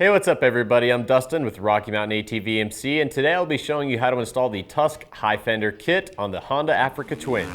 Hey, what's up everybody? I'm Dustin with Rocky Mountain ATV MC, and today I'll be showing you how to install the Tusk High Fender kit on the Honda Africa Twin.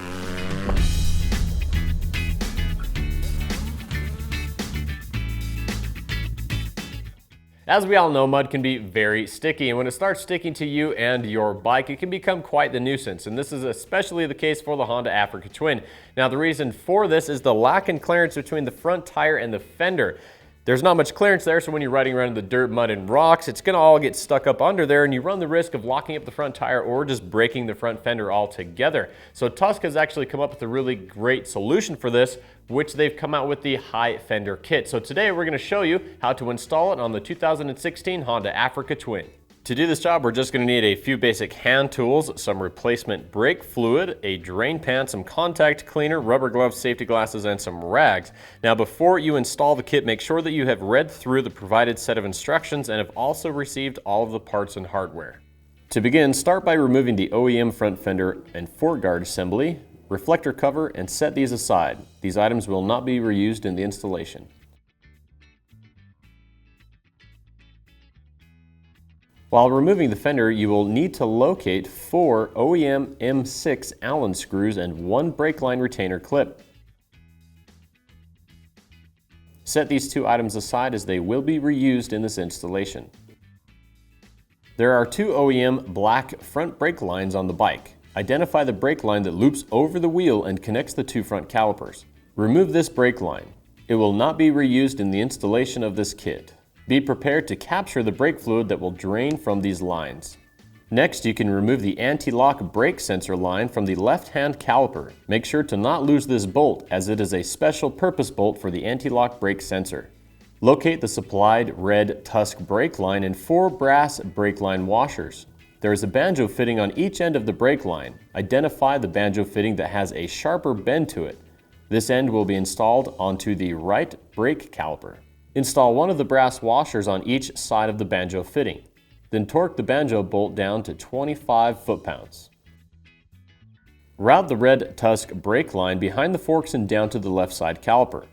As we all know, mud can be very sticky, and when it starts sticking to you and your bike, it can become quite the nuisance, and this is especially the case for the Honda Africa Twin. Now, the reason for this is the lack in clearance between the front tire and the fender. There's not much clearance there, so when you're riding around in the dirt, mud, and rocks, it's gonna all get stuck up under there, and you run the risk of locking up the front tire or just breaking the front fender altogether. So Tusk has actually come up with a really great solution for this, which they've come out with the High Fender kit. So today we're gonna show you how to install it on the 2016 Honda Africa Twin. To do this job, we're just going to need a few basic hand tools, some replacement brake fluid, a drain pan, some contact cleaner, rubber gloves, safety glasses, and some rags. Now, before you install the kit, make sure that you have read through the provided set of instructions and have also received all of the parts and hardware. To begin, start by removing the OEM front fender and fork guard assembly, reflector cover, and set these aside. These items will not be reused in the installation. While removing the fender, you will need to locate 4 OEM M6 Allen screws and 1 brake line retainer clip. Set these 2 items aside as they will be reused in this installation. There are 2 OEM black front brake lines on the bike. Identify the brake line that loops over the wheel and connects the 2 front calipers. Remove this brake line. It will not be reused in the installation of this kit. Be prepared to capture the brake fluid that will drain from these lines. Next, you can remove the anti-lock brake sensor line from the left-hand caliper. Make sure to not lose this bolt, as it is a special purpose bolt for the anti-lock brake sensor. Locate the supplied red Tusk brake line and 4 brass brake line washers. There is a banjo fitting on each end of the brake line. Identify the banjo fitting that has a sharper bend to it. This end will be installed onto the right brake caliper. Install one of the brass washers on each side of the banjo fitting. Then torque the banjo bolt down to 25 foot-pounds. Route the red Tusk brake line behind the forks and down to the left side caliper.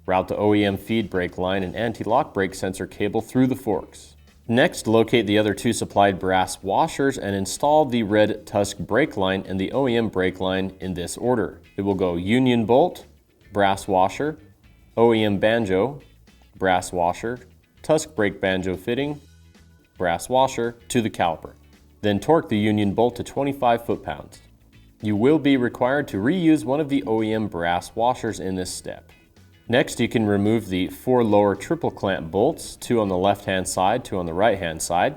Route the OEM feed brake line and anti-lock brake sensor cable through the forks. Next, locate the other 2 supplied brass washers and install the red Tusk brake line and the OEM brake line in this order. It will go union bolt, brass washer, OEM banjo, brass washer, Tusk brake banjo fitting, brass washer to the caliper. Then torque the union bolt to 25 foot-pounds. You will be required to reuse one of the OEM brass washers in this step. Next, you can remove the 4 lower triple clamp bolts, 2 on the left-hand side, 2 on the right-hand side.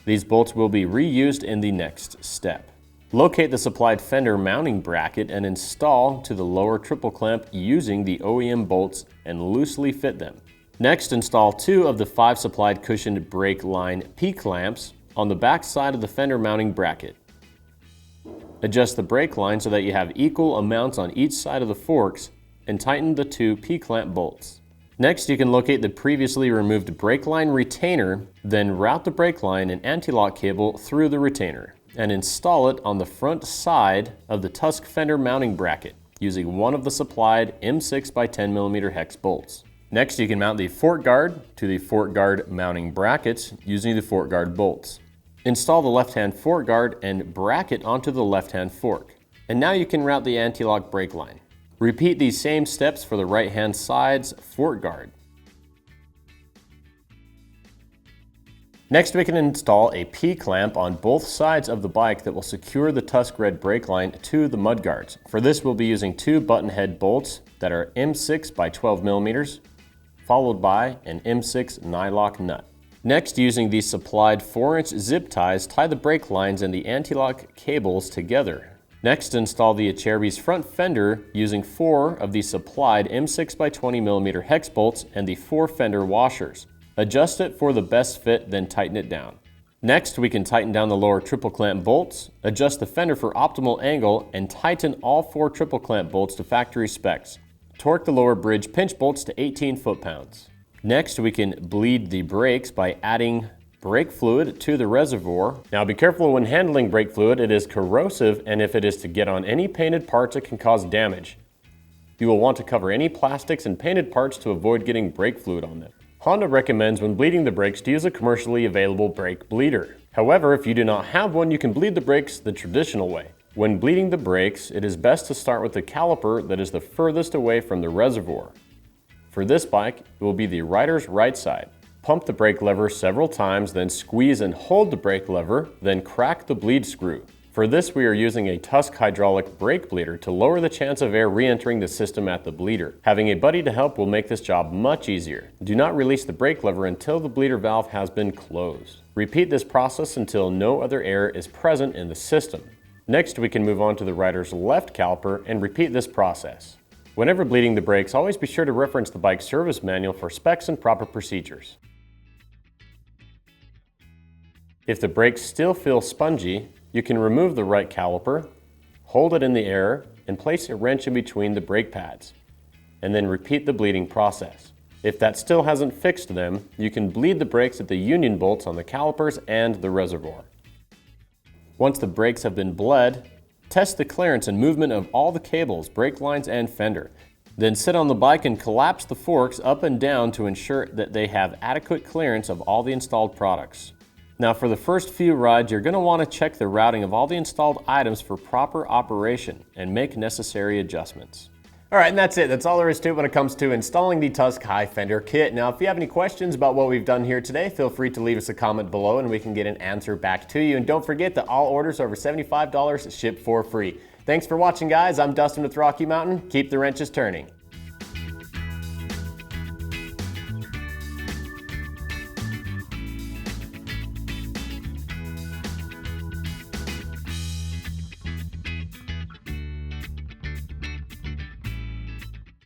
These bolts will be reused in the next step. Locate the supplied fender mounting bracket and install to the lower triple clamp using the OEM bolts and loosely fit them. Next, install 2 of the 5 supplied cushioned brake line P-clamps on the back side of the fender mounting bracket. Adjust the brake line so that you have equal amounts on each side of the forks and tighten the 2 P-clamp bolts. Next, you can locate the previously removed brake line retainer, then route the brake line and anti-lock cable through the retainer and install it on the front side of the Tusk fender mounting bracket using one of the supplied M6 by 10mm hex bolts. Next, you can mount the fork guard to the fork guard mounting brackets using the fork guard bolts. Install the left-hand fork guard and bracket onto the left-hand fork. And now you can route the anti-lock brake line. Repeat these same steps for the right-hand side's fork guard. Next, we can install a P-clamp on both sides of the bike that will secure the Tusk red brake line to the mudguards. For this, we'll be using 2 button head bolts that are M6 by 12mm, followed by an M6 nylock nut. Next, using the supplied 4-inch zip ties, tie the brake lines and the anti-lock cables together. Next, install the Acherbie's front fender using 4 of the supplied M6 by 20mm hex bolts and the 4 fender washers. Adjust it for the best fit, then tighten it down. Next, we can tighten down the lower triple clamp bolts, adjust the fender for optimal angle, and tighten all 4 triple clamp bolts to factory specs. Torque the lower bridge pinch bolts to 18 foot-pounds. Next, we can bleed the brakes by adding brake fluid to the reservoir. Now be careful when handling brake fluid. It is corrosive, and if it is to get on any painted parts, it can cause damage. You will want to cover any plastics and painted parts to avoid getting brake fluid on them. Honda recommends when bleeding the brakes to use a commercially available brake bleeder. However, if you do not have one, you can bleed the brakes the traditional way. When bleeding the brakes, it is best to start with the caliper that is the furthest away from the reservoir. For this bike, it will be the rider's right side. Pump the brake lever several times, then squeeze and hold the brake lever, then crack the bleed screw. For this, we are using a Tusk hydraulic brake bleeder to lower the chance of air re-entering the system at the bleeder. Having a buddy to help will make this job much easier. Do not release the brake lever until the bleeder valve has been closed. Repeat this process until no other air is present in the system. Next, we can move on to the rider's left caliper and repeat this process. Whenever bleeding the brakes, always be sure to reference the bike's service manual for specs and proper procedures. If the brakes still feel spongy, you can remove the right caliper, hold it in the air, and place a wrench in between the brake pads, and then repeat the bleeding process. If that still hasn't fixed them, you can bleed the brakes at the union bolts on the calipers and the reservoir. Once the brakes have been bled, test the clearance and movement of all the cables, brake lines, and fender. Then sit on the bike and collapse the forks up and down to ensure that they have adequate clearance of all the installed products. Now for the first few rides, you're going to want to check the routing of all the installed items for proper operation and make necessary adjustments. Alright, and that's it. That's all there is to it when it comes to installing the Tusk High Fender kit. Now if you have any questions about what we've done here today, feel free to leave us a comment below and we can get an answer back to you. And don't forget that all orders over $75 ship for free. Thanks for watching, guys. I'm Dustin with Rocky Mountain. Keep the wrenches turning.